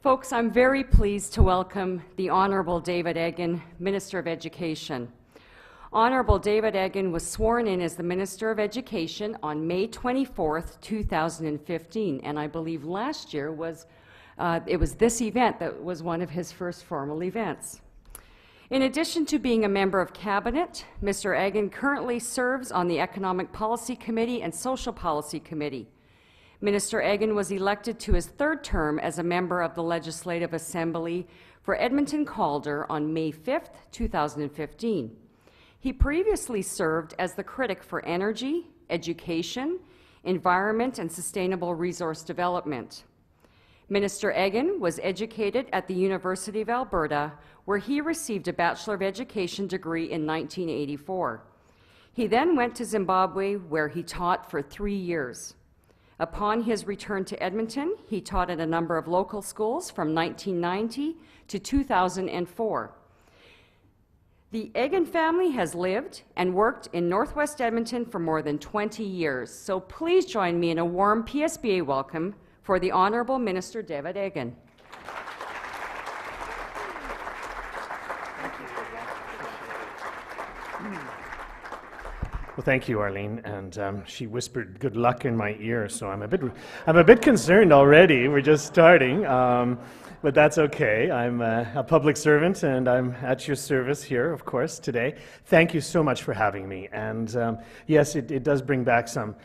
Folks, I'm very pleased to welcome the Honorable David Eggen, Minister of Education. Honorable David Eggen was sworn in as the Minister of Education on May 24th, 2015, and I believe last year it was this event that was one of his first formal events. In addition to being a member of Cabinet, Mr. Eggen currently serves on the Economic Policy Committee and Social Policy Committee. Minister Eggen was elected to his third term as a member of the Legislative Assembly for Edmonton-Calder on May 5th, 2015. He previously served as the critic for energy, education, environment, and sustainable resource development. Minister Eggen was educated at the University of Alberta, where he received a Bachelor of Education degree in 1984. He then went to Zimbabwe, where he taught for 3 years. Upon his return to Edmonton, he taught at a number of local schools from 1990 to 2004. The Eggen family has lived and worked in Northwest Edmonton for more than 20 years, so please join me in a warm PSBA welcome for the Honourable Minister David Eggen. Well, thank you, Arlene. And she whispered "good luck" in my ear, so I'm a bit concerned already. We're just starting, but that's okay. I'm a public servant, and I'm at your service here, of course, today. Thank you so much for having me. And yes, it does bring back some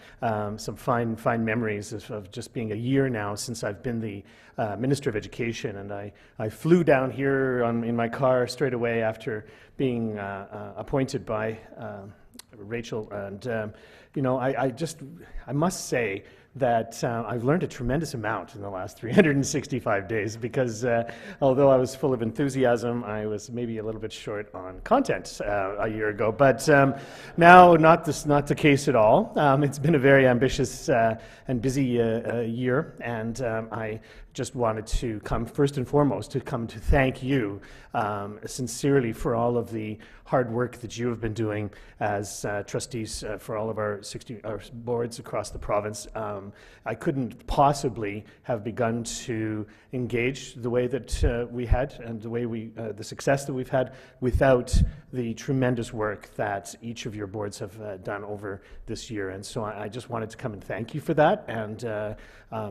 fine memories of just being a year now since I've been the Minister of Education, and I flew down here in my car straight away after being appointed by Rachel, and you know, I must say that I've learned a tremendous amount in the last 365 days because although I was full of enthusiasm, I was maybe a little bit short on content a year ago. But now, not the case at all. It's been a very ambitious and busy year, and I just wanted to come first and foremost to thank you sincerely for all of the hard work that you have been doing as trustees for all of our boards across the province. I couldn't possibly have begun to engage the way that we had and the way the success that we've had without the tremendous work that each of your boards have done over this year. And so I just wanted to come and thank you for that, and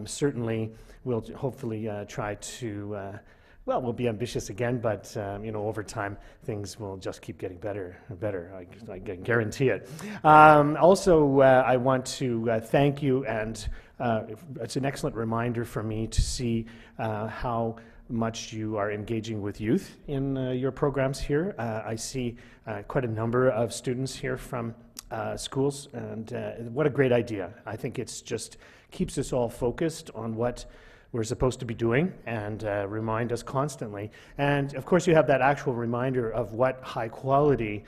certainly we'll hopefully try to well, we'll be ambitious again, but you know, over time, things will just keep getting better and better. I can guarantee it. Also, I want to thank you, and it's an excellent reminder for me to see how much you are engaging with youth in your programs here. I see quite a number of students here from schools, and what a great idea. I think it's just keeps us all focused on what we're supposed to be doing, and remind us constantly. And of course, you have that actual reminder of what high quality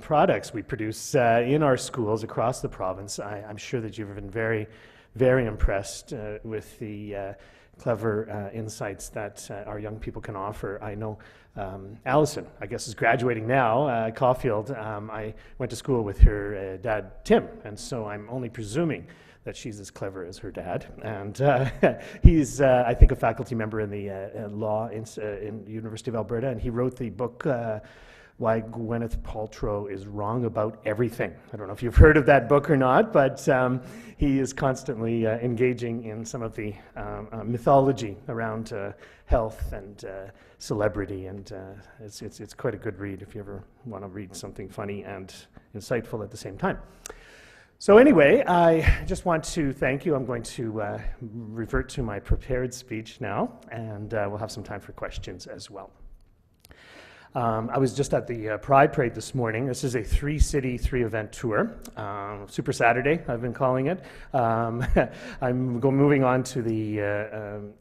products we produce in our schools across the province. I'm sure that you've been very, very impressed with the clever insights that our young people can offer. I know Allison, I guess, is graduating now, Caulfield. I went to school with her dad, Tim, and so I'm only presuming that she's as clever as her dad. And he's, I think, a faculty member in the law in the University of Alberta, and he wrote the book, Why Gwyneth Paltrow is Wrong About Everything. I don't know if you've heard of that book or not, but he is constantly engaging in some of the mythology around health and celebrity, and it's quite a good read if you ever want to read something funny and insightful at the same time. So anyway, I just want to thank you. I'm going to revert to my prepared speech now, and we'll have some time for questions as well. I was just at the Pride Parade this morning. This is a 3-city, 3-event tour. Super Saturday, I've been calling it. I'm moving on to the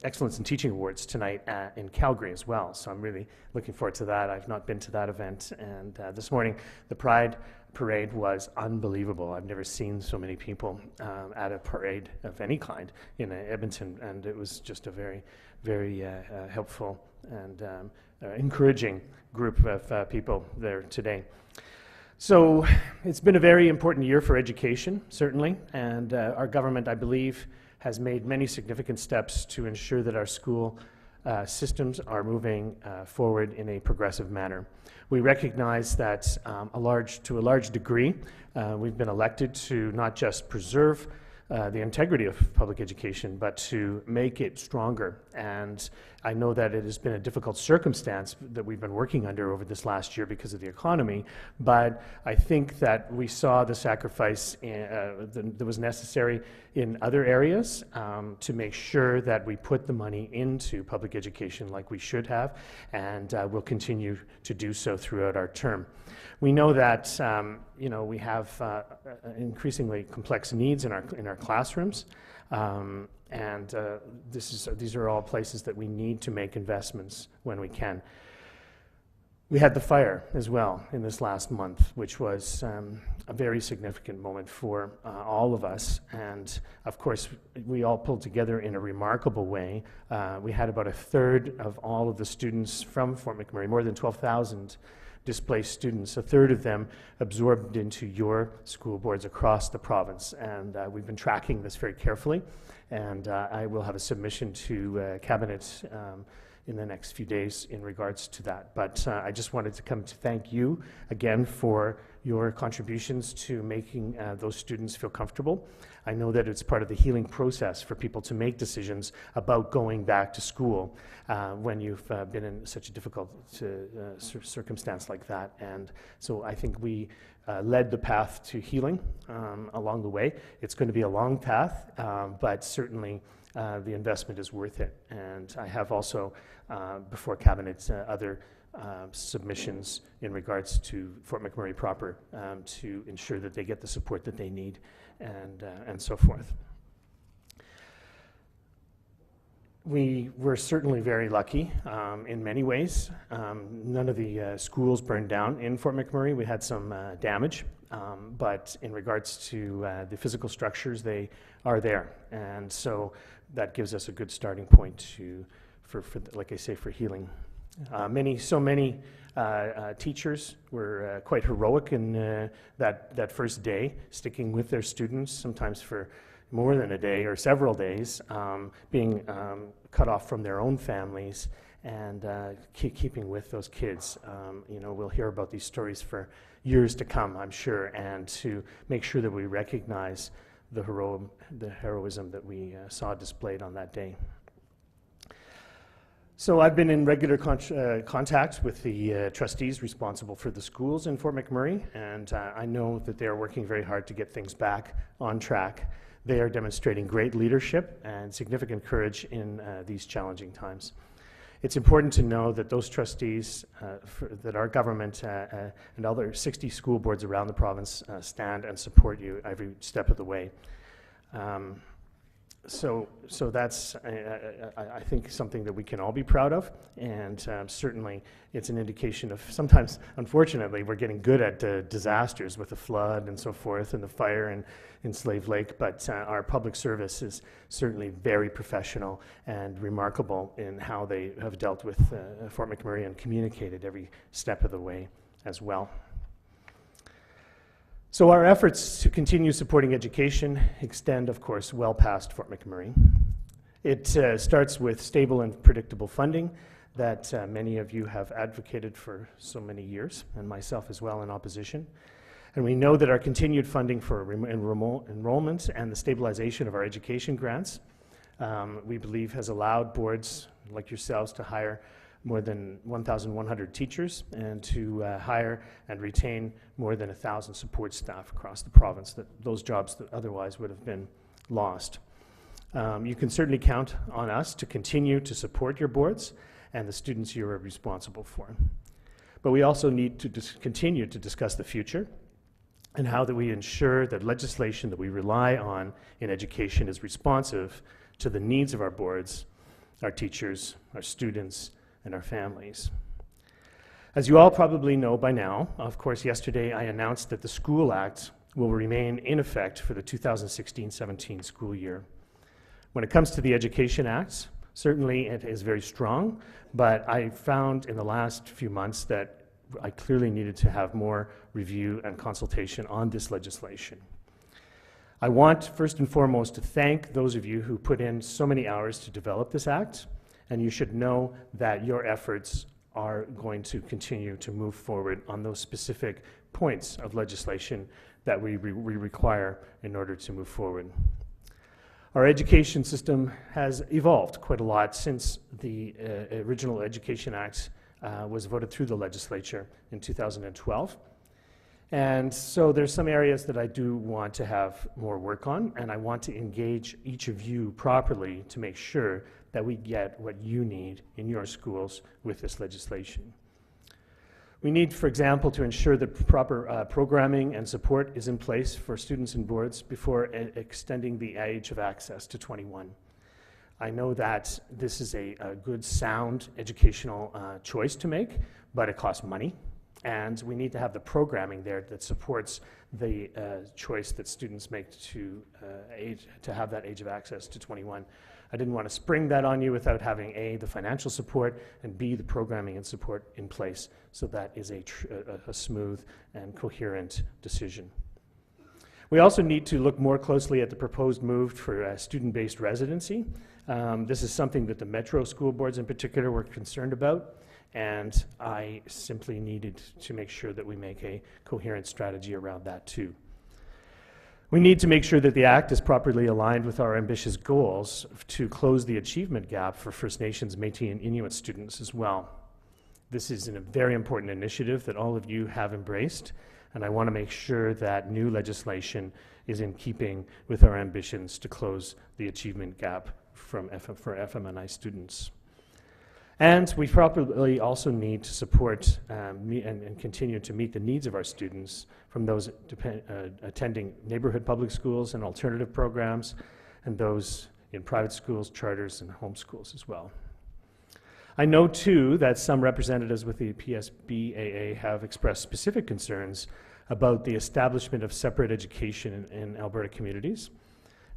Excellence in Teaching Awards tonight in Calgary as well, so I'm really looking forward to that. I've not been to that event, and this morning the Pride Parade was unbelievable. I've never seen so many people at a parade of any kind in Edmonton, and it was just a very, very helpful and encouraging group of people there today. So it's been a very important year for education, certainly, and our government, I believe, has made many significant steps to ensure that our school systems are moving forward in a progressive manner. We recognize that to a large degree, we've been elected to not just preserve the integrity of public education, but to make it stronger. And I know that it has been a difficult circumstance that we've been working under over this last year because of the economy, but I think that we saw the sacrifice that was necessary in other areas to make sure that we put the money into public education like we should have, and we'll continue to do so throughout our term. We know that we have increasingly complex needs in our classrooms, and these are all places that we need to make investments when we can. We had the fire as well in this last month, which was a very significant moment for all of us. And of course, we all pulled together in a remarkable way. We had about a third of all of the students from Fort McMurray, more than 12,000 displaced students, a third of them absorbed into your school boards across the province. And we've been tracking this very carefully. And I will have a submission to Cabinet in the next few days in regards to that. But I just wanted to come to thank you again for your contributions to making those students feel comfortable. I know that it's part of the healing process for people to make decisions about going back to school when you've been in such a difficult circumstance like that. And so I think we led the path to healing along the way. It's going to be a long path, but certainly the investment is worth it. And I have also, before Cabinet, other submissions in regards to Fort McMurray proper to ensure that they get the support that they need and so forth. We were certainly very lucky in many ways. None of the schools burned down in Fort McMurray. We had some damage, but in regards to the physical structures, they are there. And so that gives us a good starting point for like I say, for healing. So many teachers were quite heroic in that first day, sticking with their students, sometimes for more than a day or several days, being cut off from their own families and keeping with those kids. We'll hear about these stories for years to come, I'm sure, and to make sure that we recognize the heroism that we saw displayed on that day. So I've been in regular contact with the trustees responsible for the schools in Fort McMurray, and I know that they are working very hard to get things back on track. They are demonstrating great leadership and significant courage in these challenging times. It's important to know that those trustees, that our government and other 60 school boards around the province stand and support you every step of the way. So that's, I think, something that we can all be proud of, and certainly it's an indication of sometimes, unfortunately, we're getting good at disasters with the flood and so forth and the fire in Slave Lake, but our public service is certainly very professional and remarkable in how they have dealt with Fort McMurray and communicated every step of the way as well. So our efforts to continue supporting education extend, of course, well past Fort McMurray. It starts with stable and predictable funding that many of you have advocated for so many years, and myself as well in opposition. And we know that our continued funding for enrollment and the stabilization of our education grants, we believe has allowed boards like yourselves to hire more than 1,100 teachers and to hire and retain more than 1,000 support staff across the province, those jobs that otherwise would have been lost. You can certainly count on us to continue to support your boards and the students you are responsible for. But we also need to continue to discuss the future and how that we ensure that legislation that we rely on in education is responsive to the needs of our boards, our teachers, our students, and our families. As you all probably know by now, of course, yesterday I announced that the School Act will remain in effect for the 2016-17 school year. When it comes to the Education Act, certainly it is very strong, but I found in the last few months that I clearly needed to have more review and consultation on this legislation. I want, first and foremost, to thank those of you who put in so many hours to develop this act, and you should know that your efforts are going to continue to move forward on those specific points of legislation that we require in order to move forward. Our education system has evolved quite a lot since the original Education Act was voted through the legislature in 2012. And so there's some areas that I do want to have more work on, and I want to engage each of you properly to make sure that we get what you need in your schools with this legislation. We need, for example, to ensure that proper programming and support is in place for students and boards before extending the age of access to 21. I know that this is a good, sound educational choice to make, but it costs money. And we need to have the programming there that supports the choice that students make to have that age of access to 21. I didn't want to spring that on you without having A, the financial support, and B, the programming and support in place, so that is a smooth and coherent decision. We also need to look more closely at the proposed move for student-based residency. This is something that the Metro school boards in particular were concerned about, and I simply needed to make sure that we make a coherent strategy around that too. We need to make sure that the Act is properly aligned with our ambitious goals to close the achievement gap for First Nations, Métis, and Inuit students as well. This is a very important initiative that all of you have embraced, and I want to make sure that new legislation is in keeping with our ambitions to close the achievement gap for FMNI students. And we probably also need to support and continue to meet the needs of our students, from those attending neighborhood public schools and alternative programs, and those in private schools, charters, and homeschools as well. I know too that some representatives with the PSBAA have expressed specific concerns about the establishment of separate education in Alberta communities,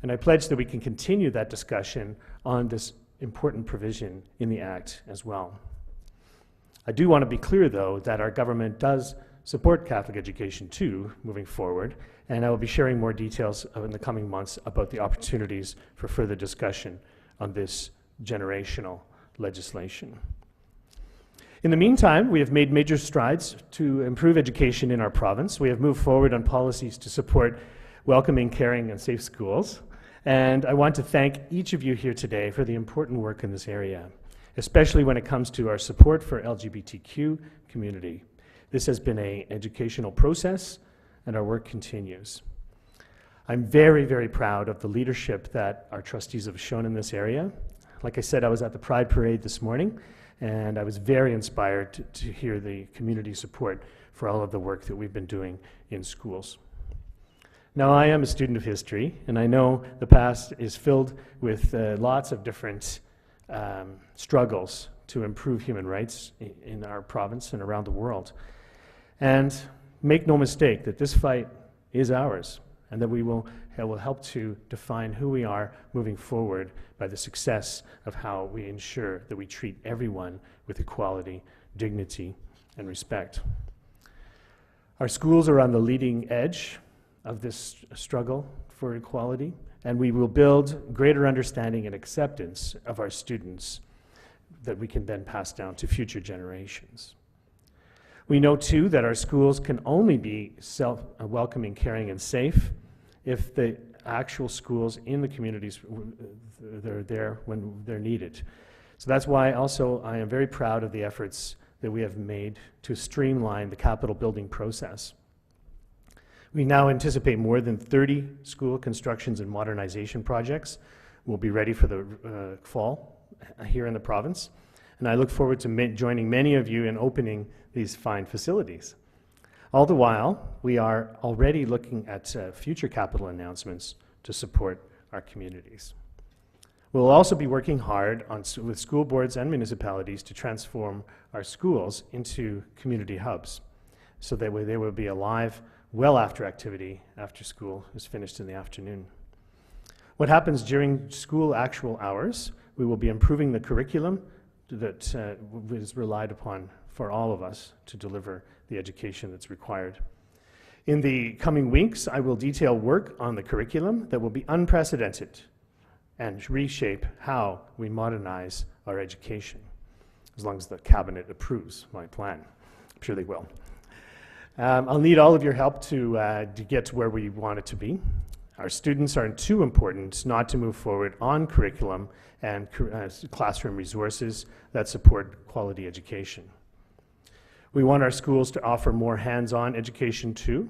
and I pledge that we can continue that discussion on this important provision in the Act as well. I do want to be clear, though, that our government does support Catholic education too, moving forward, and I will be sharing more details in the coming months about the opportunities for further discussion on this generational legislation. In the meantime, we have made major strides to improve education in our province. We have moved forward on policies to support welcoming, caring, and safe schools. And I want to thank each of you here today for the important work in this area, especially when it comes to our support for LGBTQ community. This has been an educational process, and our work continues. I'm very, very proud of the leadership that our trustees have shown in this area. Like I said, I was at the Pride Parade this morning, and I was very inspired to hear the community support for all of the work that we've been doing in schools. Now, I am a student of history, and I know the past is filled with lots of different struggles to improve human rights in our province and around the world. And make no mistake that this fight is ours, and that it will help to define who we are moving forward by the success of how we ensure that we treat everyone with equality, dignity, and respect. Our schools are on the leading edge of this struggle for equality, and we will build greater understanding and acceptance of our students that we can then pass down to future generations. We know too that our schools can only be welcoming, caring, and safe if the actual schools in the communities, they're there when they're needed. So that's why also I am very proud of the efforts that we have made to streamline the capital building process. We now anticipate more than 30 school constructions and modernization projects will be ready for the fall here in the province, and I look forward to joining many of you in opening these fine facilities. All the while, we are already looking at future capital announcements to support our communities. We'll also be working hard with school boards and municipalities to transform our schools into community hubs, so that way they will be alive well after activity, after school is finished in the afternoon. What happens during school actual hours, we will be improving the curriculum that is relied upon for all of us to deliver the education that's required. In the coming weeks, I will detail work on the curriculum that will be unprecedented and reshape how we modernize our education, as long as the cabinet approves my plan. I'm sure they will. I'll need all of your help to get to where we want it to be. Our students are too important not to move forward on curriculum and classroom resources that support quality education. We want our schools to offer more hands-on education too,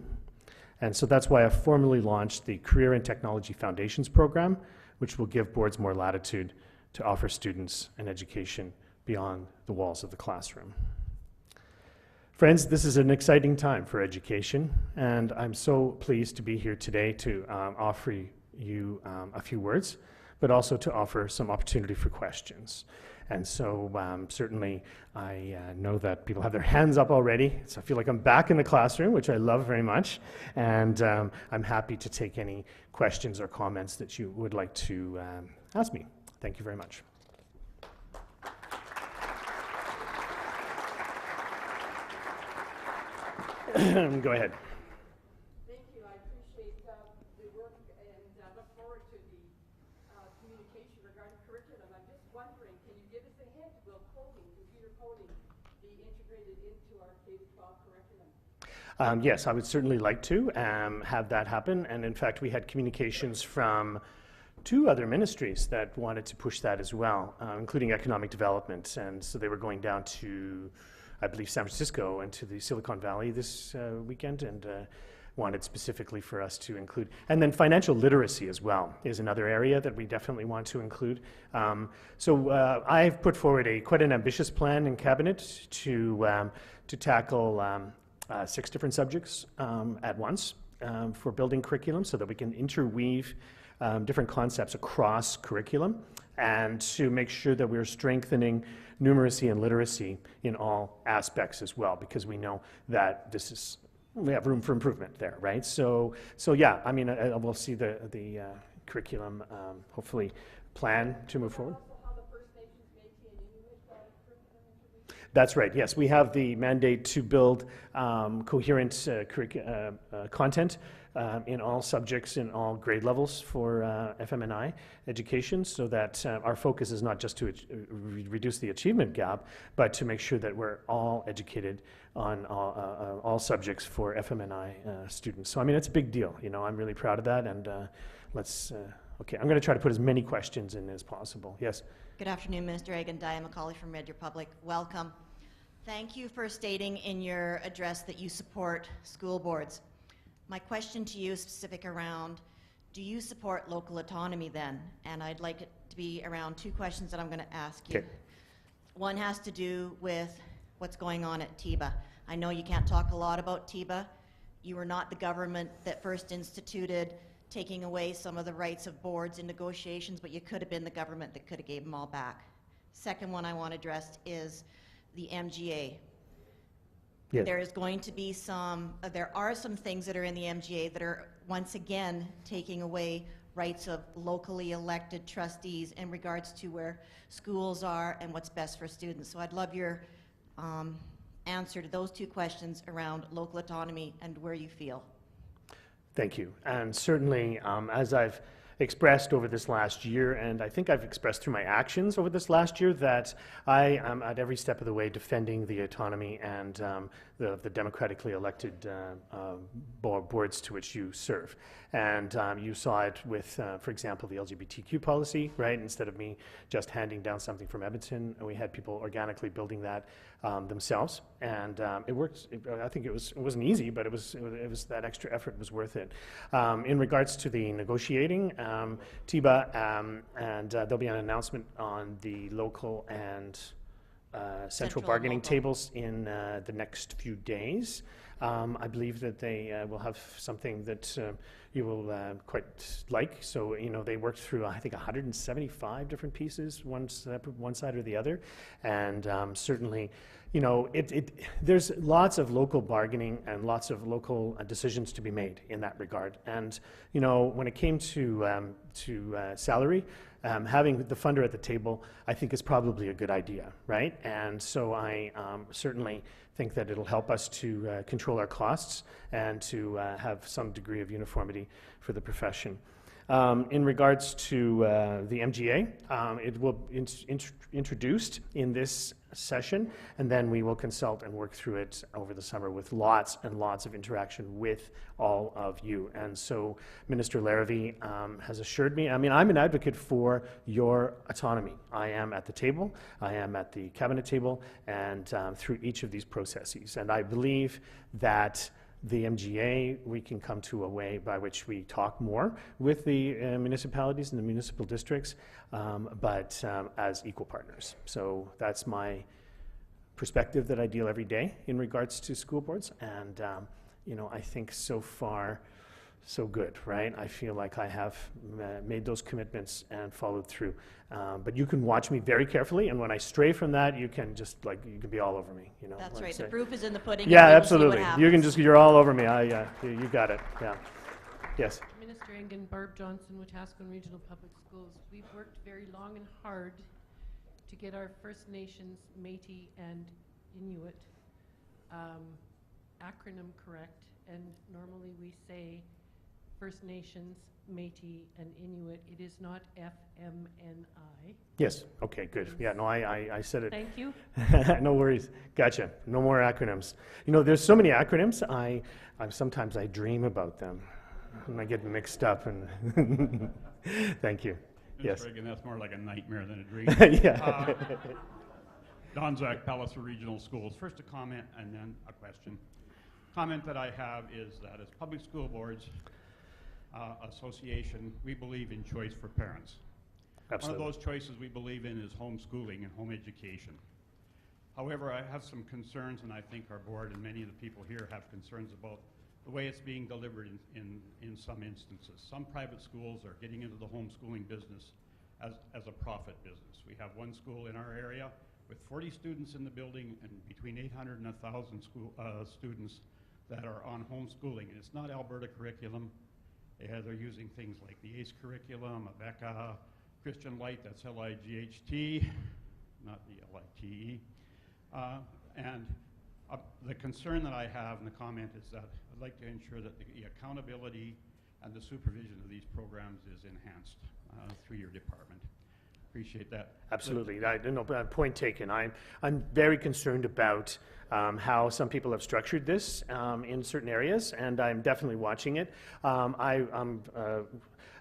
and so that's why I formally launched the Career and Technology Foundations program, which will give boards more latitude to offer students an education beyond the walls of the classroom. Friends, this is an exciting time for education, and I'm so pleased to be here today to offer you a few words, but also to offer some opportunity for questions. And so certainly I know that people have their hands up already, so I feel like I'm back in the classroom, which I love very much, and I'm happy to take any questions or comments that you would like to ask me. Thank you very much. Go ahead. Thank you. I appreciate the work and look forward to the communication regarding curriculum. I'm just wondering, can you give us a hint? Will computer coding, be integrated into our K-12 curriculum? Yes, I would certainly like to have that happen. And in fact, we had communications from 2 other ministries that wanted to push that as well, including economic development. And so they were going down to, I believe, San Francisco and to the Silicon Valley this weekend, and wanted specifically for us to include. And then financial literacy as well is another area that we definitely want to include. So I've put forward quite an ambitious plan in Cabinet to tackle 6 different subjects at once for building curriculum, so that we can interweave different concepts across curriculum, and to make sure that we're strengthening numeracy and literacy in all aspects as well, because we know that we have room for improvement there, right? So yeah, I mean, we'll see the curriculum hopefully plan to move forward. Also, how the First Nations, Métis, and Inuit curriculum introduced? That's right, yes. We have the mandate to build coherent content in all subjects, in all grade levels for FMNI education, so that our focus is not just to reduce the achievement gap, but to make sure that we're all educated on all subjects for FMNI students. So I mean, it's a big deal. You know, I'm really proud of that, and okay, I'm going to try to put as many questions in as possible. Yes? Good afternoon, Minister Eggen. Diane McCauley from Red Republic. Welcome. Thank you for stating in your address that you support school boards. My question to you is specific around, do you support local autonomy then? And I'd like it to be around 2 questions that I'm going to ask you. Okay. One has to do with what's going on at TIBA. I know you can't talk a lot about TIBA. You were not the government that first instituted taking away some of the rights of boards in negotiations, but you could have been the government that could have gave them all back. Second one I want addressed is the MGA. Yes. There is going to be there are some things that are in the MGA that are once again taking away rights of locally elected trustees in regards to where schools are and what's best for students. So I'd love your answer to those 2 questions around local autonomy and where you feel. Thank you. And certainly, as I've expressed over this last year, and I think I've expressed through my actions over this last year, that I am at every step of the way defending the autonomy and the democratically elected boards to which you serve. And you saw it with, for example, the LGBTQ policy, right? Instead of me just handing down something from Edmonton, we had people organically building that themselves, and it worked. I think it wasn't easy, but it was that extra effort was worth it. In regards to the negotiating, TIBA, and there'll be an announcement on the local and central bargaining tables in the next few days. I believe that they will have something that you will quite like. So, you know, they worked through, I think, 175 different pieces, one side or the other. And certainly, you know, there's lots of local bargaining and lots of local decisions to be made in that regard. And, you know, when it came to salary, having the funder at the table, I think, is probably a good idea, right? And so I certainly think that it'll help us to control our costs and to have some degree of uniformity for the profession. In regards to the MGA, it will be introduced in this session, and then we will consult and work through it over the summer with lots and lots of interaction with all of you. And so Minister Larrivee has assured me, I mean, I'm an advocate for your autonomy. I am at the table, I am at the cabinet table, and through each of these processes. And I believe that the MGA, we can come to a way by which we talk more with the municipalities and the municipal districts, but as equal partners. So that's my perspective that I deal every day in regards to school boards. And, you know, I think so far, so good, right? I feel like I have made those commitments and followed through. But you can watch me very carefully, and when I stray from that, you can just, like, you can be all over me, you know. That's like right. say. The proof is in the pudding. Yeah, and we will see absolutely. what You can happens. just, you're all over me. You got it, yeah. Yes. Minister Eggen, Barb Johnson, Wetaskiwin Regional Public Schools. We've worked very long and hard to get our First Nations, Métis, and Inuit acronym correct, and normally we say First Nations, Métis, and Inuit. It is not FMNI. Yes, okay, good. Yeah, no, I said it. Thank you. No worries. Gotcha. No more acronyms. You know, there's so many acronyms, sometimes I dream about them. And I get mixed up and thank you. Yes. Mr. Eggen, that's more like a nightmare than a dream. Yeah. Don Zach, Palliser Regional Schools. First a comment and then a question. Comment that I have is that as Public School Boards Association, we believe in choice for parents. Absolutely. One of those choices we believe in is homeschooling and home education. However, I have some concerns, and I think our board and many of the people here have concerns about the way it's being delivered in some instances. Some private schools are getting into the homeschooling business as a profit business. We have one school in our area with 40 students in the building and between 800 and 1,000 students that are on homeschooling. And it's not Alberta curriculum. They're using things like the ACE curriculum, ABECA, Christian Light, that's L-I-G-H-T, not the L-I-T-E. The concern that I have in the comment is that I'd like to ensure that the accountability and the supervision of these programs is enhanced through your department. Appreciate that. Absolutely. Point taken. I'm very concerned about how some people have structured this in certain areas, and I'm definitely watching it.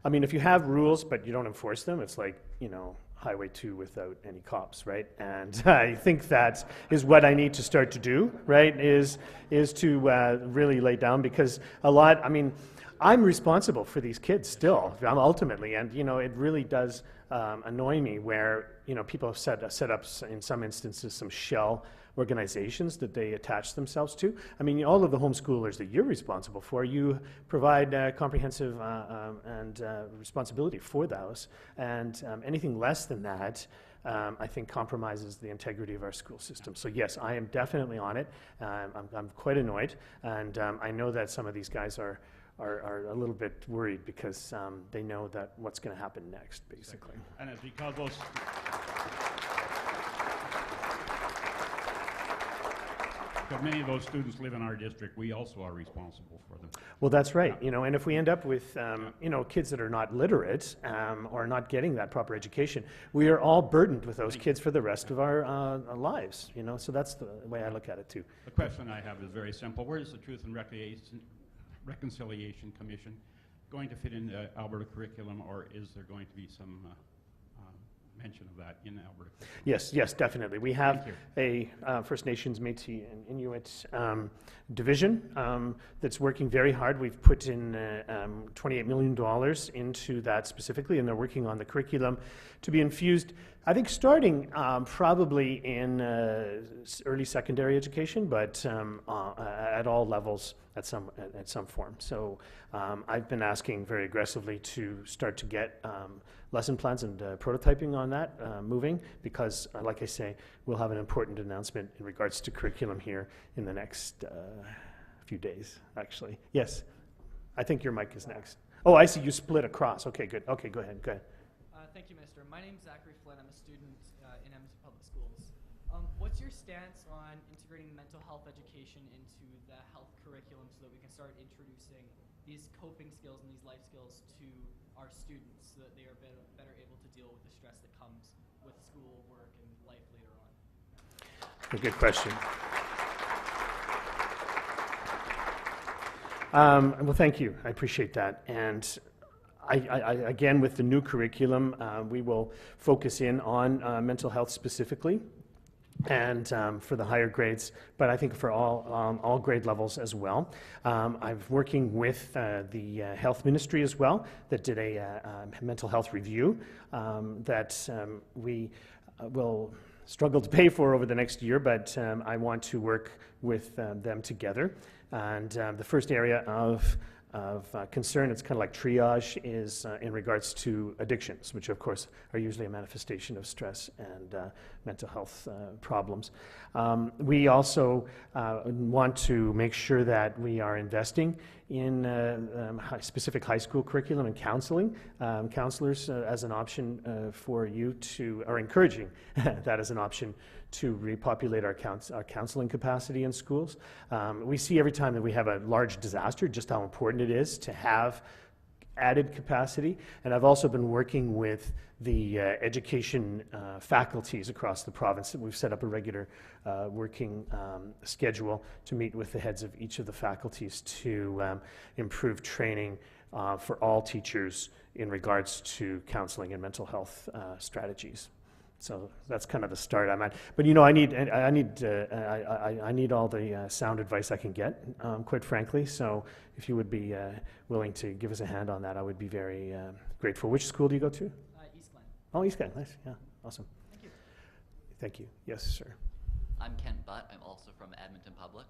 I mean, if you have rules but you don't enforce them, it's like, you know, Highway 2 without any cops, right? And I think that is what I need to start to do, right, is to really lay down, because a lot, I mean, I'm responsible for these kids still, ultimately, and, you know, it really does annoy me where, you know, people have set up, in some instances, some shell organizations that they attach themselves to. I mean, all of the homeschoolers that you're responsible for, you provide comprehensive and responsibility for those, and anything less than that, I think compromises the integrity of our school system. So yes, I am definitely on it. I'm quite annoyed, and I know that some of these guys are a little bit worried because they know that what's going to happen next, basically. And it's because those... Because many of those students live in our district, we also are responsible for them. Well, that's right. You know, and if we end up with you know, kids that are not literate or not getting that proper education, we are all burdened with those kids for the rest of our lives. You know, so that's the way I look at it too. The question I have is very simple. Where is the Truth and Reconciliation Commission going to fit in the Alberta curriculum, or is there going to be some mention of that in Alberta? Yes, definitely. We have a First Nations, Métis, and Inuit division that's working very hard. We've put in $28 million into that specifically, and they're working on the curriculum to be infused, I think, starting probably in early secondary education, but at all levels at some form. So I've been asking very aggressively to start to get lesson plans and prototyping on that moving, because like I say, we'll have an important announcement in regards to curriculum here in the next few days, actually. Yes, I think your mic is next. Oh, I see you split across. Okay, good. Okay, go ahead. Thank you, Minister. My name's Zachary Flynn. I'm a student in Edmonton Public Schools. What's your stance on integrating mental health education into the health curriculum so that we can start introducing these coping skills and these life skills to our students so that they are better able to deal with the stress that comes with school, work, and life later on? A good question. Well, thank you. I appreciate that. And again, with the new curriculum, we will focus in on mental health specifically, and for the higher grades, but I think for all grade levels as well. I'm working with the health ministry as well, that did a mental health review that we will struggle to pay for over the next year, but I want to work with them together. And the first area of concern, it's kind of like triage, is in regards to addictions, which of course are usually a manifestation of stress and mental health problems. We also want to make sure that we are investing in specific high school curriculum and counseling. Counselors as an option for you to, or encouraging that as an option to repopulate our counseling capacity in schools. We see every time that we have a large disaster just how important it is to have added capacity. And I've also been working with the education faculties across the province. We've set up a regular working schedule to meet with the heads of each of the faculties to improve training for all teachers in regards to counseling and mental health strategies. So that's kind of the start I'm at. But you know, I need all the sound advice I can get, quite frankly. So if you would be willing to give us a hand on that, I would be very grateful. Which school do you go to? East Glen. Oh, East Glen. Nice. Yeah, awesome. Thank you. Thank you. Yes, sir. I'm Kent Butt. I'm also from Edmonton Public.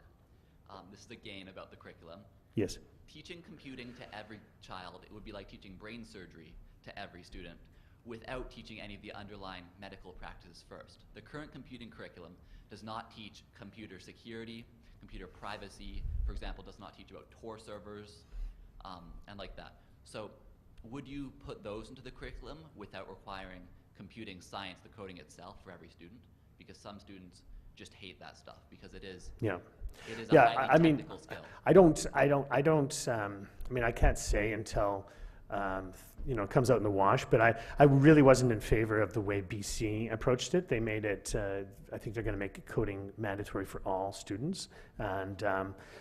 This is again about the curriculum. Yes. Teaching computing to every child, it would be like teaching brain surgery to every student, without teaching any of the underlying medical practices first. The current computing curriculum does not teach computer security, computer privacy, for example, does not teach about Tor servers, and like that. So would you put those into the curriculum without requiring computing science, the coding itself, for every student? Because some students just hate that stuff because it is Yeah. it is Yeah, a highly technical skill. I mean, I can't say until you know, it comes out in the wash, but I really wasn't in favor of the way BC approached it. They made it, I think they're going to make coding mandatory for all students. And,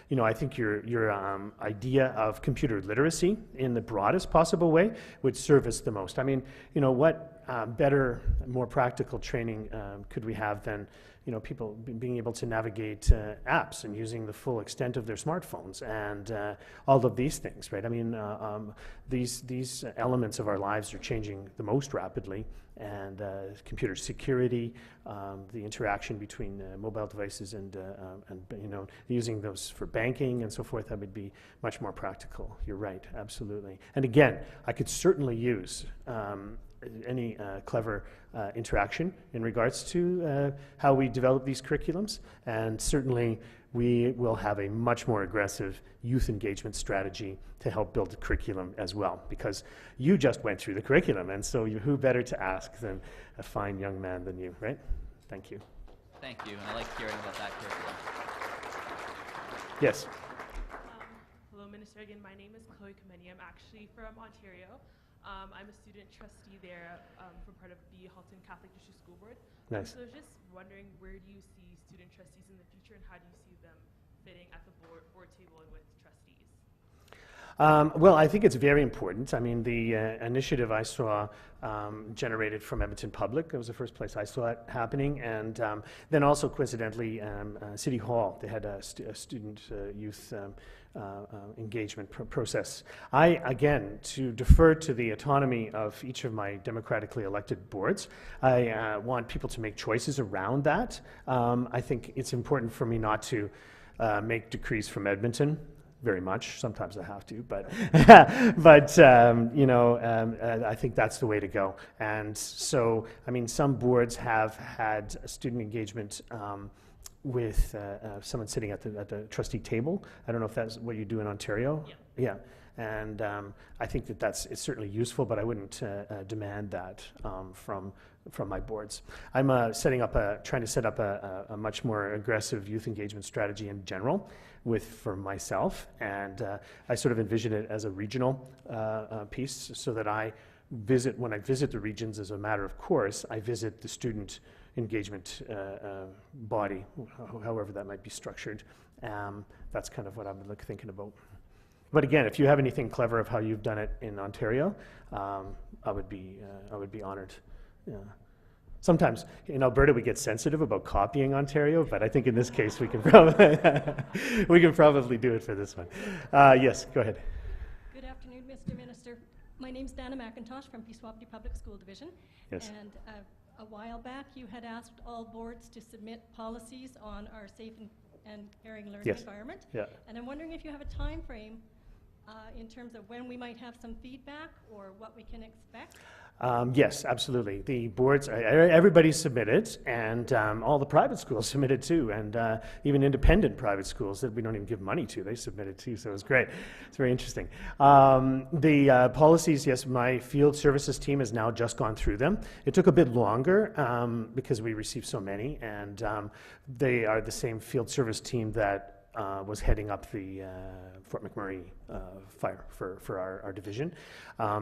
you know, I think your idea of computer literacy in the broadest possible way would serve us the most. I mean, you know, what better, more practical training could we have than, you know, people being able to navigate apps and using the full extent of their smartphones and all of these things, right? I mean, these elements of our lives are changing the most rapidly, and computer security, the interaction between mobile devices and you know, using those for banking and so forth, that would be much more practical. You're right, absolutely. And again, I could certainly use any clever interaction in regards to how we develop these curriculums, and certainly we will have a much more aggressive youth engagement strategy to help build the curriculum as well, because you just went through the curriculum, and so who better to ask than a fine young man than you, right? Thank you. Thank you, and I like hearing about that curriculum. Yes. Hello, Minister Eggen. My name is Chloe Kameni. I'm actually from Ontario. I'm a student trustee there from part of the Halton Catholic District School Board. Nice. So I was just wondering, where do you see student trustees in the future, and how do you see them fitting at the board table and with trustees? Well, I think it's very important. I mean, the initiative I saw generated from Edmonton Public. It was the first place I saw it happening. And then also, coincidentally, City Hall, they had a student youth engagement process. Again, to defer to the autonomy of each of my democratically elected boards, I want people to make choices around that. I think it's important for me not to make decrees from Edmonton very much. Sometimes I have to, but you know, I think that's the way to go. And so, I mean, some boards have had student engagement with someone sitting at the trustee table. I don't know if that's what you do in Ontario. Yeah. Yeah. And I think that it's certainly useful, but I wouldn't demand that from my boards. I'm trying to set up a much more aggressive youth engagement strategy in general for myself, and I sort of envision it as a regional piece, so that when I visit the regions, as a matter of course, I visit the student engagement body, however that might be structured. That's kind of what I'm thinking about. But again, if you have anything clever of how you've done it in Ontario, I would be honored. Yeah. Sometimes in Alberta we get sensitive about copying Ontario, but I think in this case we can probably do it for this one. Yes, go ahead. Good afternoon, Mr. Minister. My name's Dana McIntosh from Peace Wapiti Public School Division. Yes. And a while back you had asked all boards to submit policies on our safe and caring learning Yes. environment. Yeah. And I'm wondering if you have a time frame in terms of when we might have some feedback or what we can expect. Yes, absolutely. The boards, everybody submitted, and all the private schools submitted too, and even independent private schools that we don't even give money to, they submitted too, so it was great. It's very interesting. The policies, yes, my field services team has now just gone through them. It took a bit longer because we received so many, and they are the same field service team that was heading up the Fort McMurray fire for our division.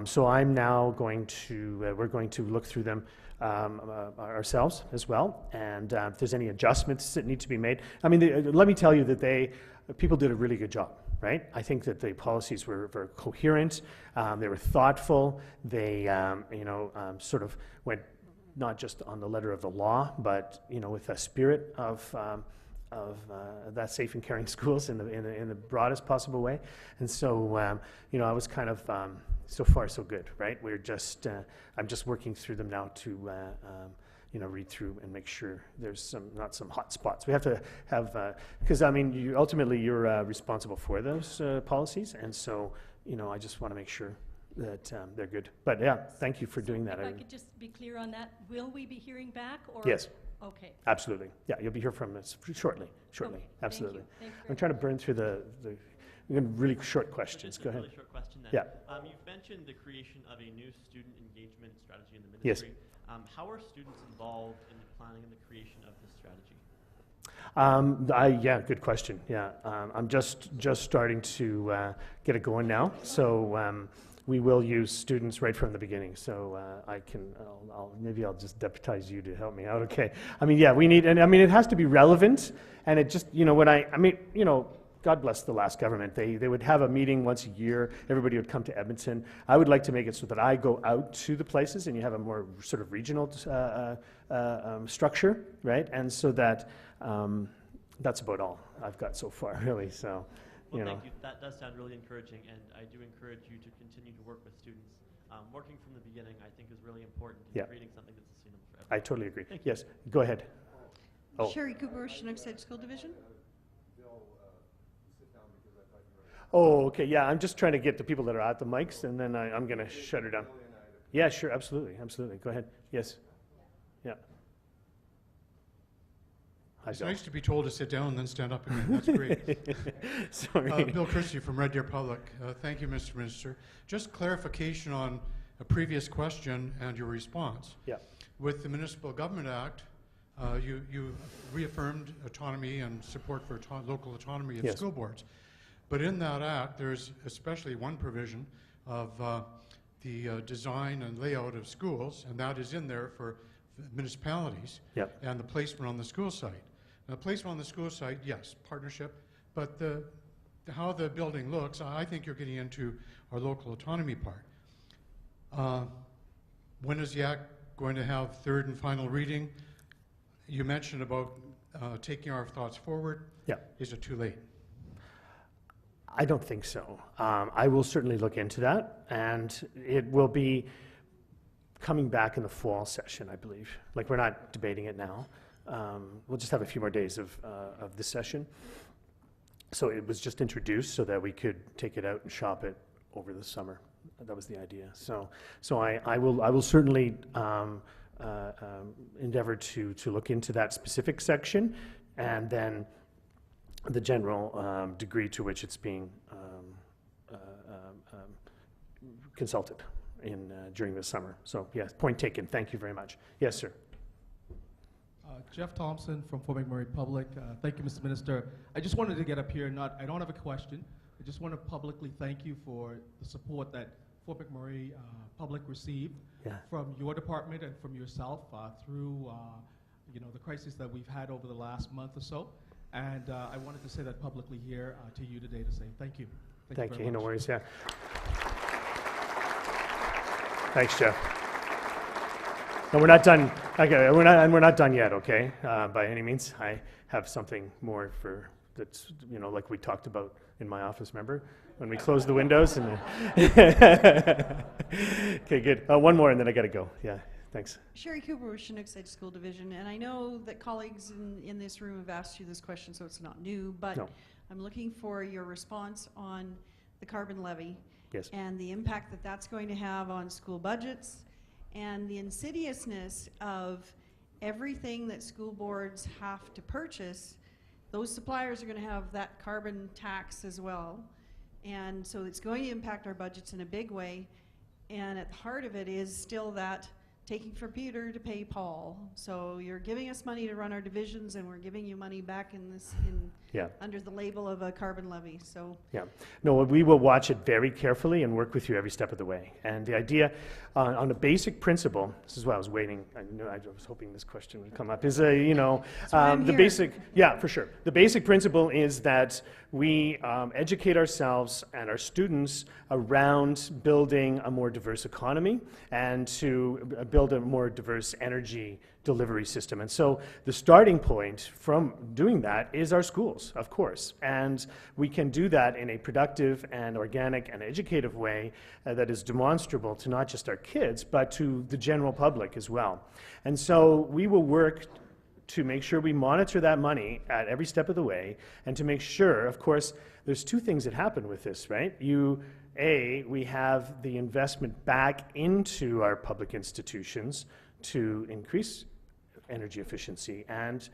So I'm now going to, we're going to look through them ourselves as well, and if there's any adjustments that need to be made. I mean, let me tell you that people did a really good job, right? I think that the policies were very coherent, they were thoughtful, they sort of went not just on the letter of the law, but with a spirit of that safe and caring schools in the broadest possible way. And so I was kind of so far so good, right? I'm just working through them now to read through and make sure there's not some hot spots. We have to have because I mean you're responsible for those policies, and so I just want to make sure that they're good. But yeah, thank you for doing that. If I could just be clear on that, will we be hearing back or? Yes. Okay. Absolutely. Yeah, you'll be hearing from us shortly. Okay, Absolutely. Thank you I'm trying to burn through the really short questions. Just Go a ahead. really short question then. Yeah. You've mentioned the creation of a new student engagement strategy in the Yes. ministry. How are students involved in the planning and the creation of this strategy? Yeah, good question. Yeah, I'm just starting to get it going now. So we will use students right from the beginning. So maybe I'll just deputize you to help me out. Okay. I mean, yeah, it has to be relevant, and it just God bless the last government. They would have a meeting once a year. Everybody would come to Edmonton. I would like to make it so that I go out to the places and you have a more sort of regional structure, right? And so that that's about all I've got so far, really. So, Well, thank you. That does sound really encouraging, and I do encourage you to continue to work with students. Working from the beginning, I think, is really important in creating something that's sustainable for everyone. I totally agree. Yes, go ahead. Oh. Sherry Cooper, Chinook Side School Division. Oh, okay, yeah, I'm just trying to get the people that are at the mics, and then I'm going to shut her down. Yeah, sure, absolutely. Go ahead. Yes. Yeah. Hi, It's Bill. nice to be told to sit down and then stand up again. That's great. Sorry. Bill Christie from Red Deer Public. Thank you, Mr. Minister. Just clarification on a previous question and your response. Yeah. With the Municipal Government Act, you reaffirmed autonomy and support for local autonomy of Yes. school boards. But in that act, there's especially one provision of the design and layout of schools, and that is in there for municipalities Yep. and the placement on the school site. Now, placement on the school site, yes, partnership, but how the building looks, I think you're getting into our local autonomy part. When is the act going to have third and final reading? You mentioned about taking our thoughts forward. Yeah. Is it too late? I don't think so. I will certainly look into that, and it will be coming back in the fall session, I believe. Like, we're not debating it now. We'll just have a few more days of this session. So it was just introduced so that we could take it out and shop it over the summer. That was the idea. So I will certainly endeavor to look into that specific section, and then the general degree to which it's being consulted during the summer. So yes, point taken. Thank you very much. Yes, sir. Jeff Thompson from Fort McMurray Public. Thank you, Mr. Minister. I just wanted to get up here. I don't have a question. I just want to publicly thank you for the support that Fort McMurray Public received from your department and from yourself through the crisis that we've had over the last month or so. And I wanted to say that publicly here to you today to say thank you. Thank you. you. Very No much. worries. Yeah. Thanks, Jeff. No, we're not done. Okay, we're not done yet. Okay, by any means. I have something more for that's like we talked about in my office. Remember when we closed the windows and. Okay, good. One more, and then I got to go. Yeah. Thanks. Sherry Cooper with Chinook Edge School Division, and I know that colleagues in this room have asked you this question, so it's not new, but No. I'm looking for your response on the carbon levy Yes. and the impact that that's going to have on school budgets and the insidiousness of everything that school boards have to purchase. Those suppliers are going to have that carbon tax as well, and so it's going to impact our budgets in a big way, and at the heart of it is still that taking from Peter to pay Paul. So you're giving us money to run our divisions, and we're giving you money back under the label of a carbon levy. So yeah, no, we will watch it very carefully and work with you every step of the way. And the idea, on a basic principle, this is why I was waiting. I was hoping this question would come up. Is the basic, yeah, for sure. The basic principle is that we educate ourselves and our students around building a more diverse economy and to build a more diverse energy delivery system. And so the starting point from doing that is our schools, of course. And we can do that in a productive and organic and educative way that is demonstrable to not just our kids, but to the general public as well. And so we will work to make sure we monitor that money at every step of the way, and to make sure, of course, there's two things that happen with this, right? We have the investment back into our public institutions to increase energy efficiency and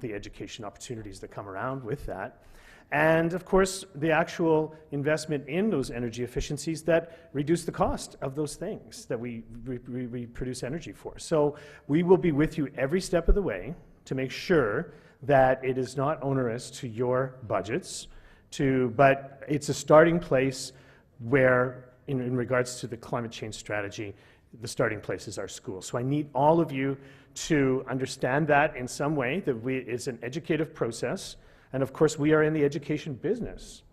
the education opportunities that come around with that. And of course, the actual investment in those energy efficiencies that reduce the cost of those things that we produce energy for. So we will be with you every step of the way to make sure that it is not onerous to your budgets, but it's a starting place where, in regards to the climate change strategy, the starting place is our school. So I need all of you to understand that in some way, that it's an educative process. And of course, we are in the education business.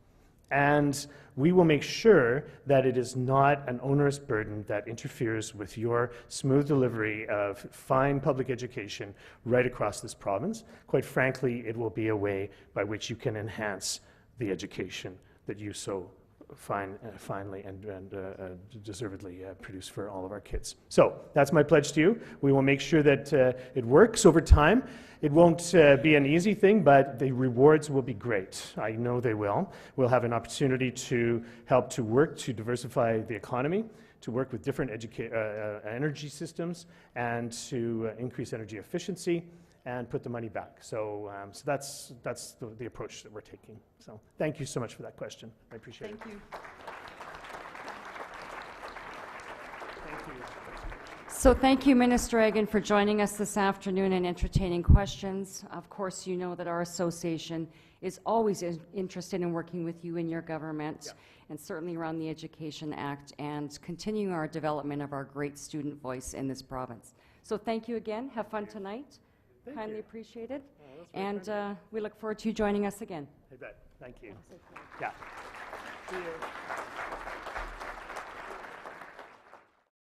And we will make sure that it is not an onerous burden that interferes with your smooth delivery of fine public education right across this province. Quite frankly, it will be a way by which you can enhance the education that you so finely and deservedly produce for all of our kids. So that's my pledge to you. We will make sure that it works over time. It won't be an easy thing, but the rewards will be great. I know they will. We'll have an opportunity to help to work to diversify the economy, to work with different energy systems, and to increase energy efficiency and put the money back. So, so that's the approach that we're taking. So thank you so much for that question. I appreciate it. thank you. Thank you. So thank you, Minister Eggen, for joining us this afternoon and entertaining questions. Of course, you know that our association is always interested in working with you in your government, and certainly around the Education Act and continuing our development of our great student voice in this province. So thank you again. Have fun tonight. Kindly appreciated. And we look forward to you joining us again. I bet. Thank you. Yeah. See you.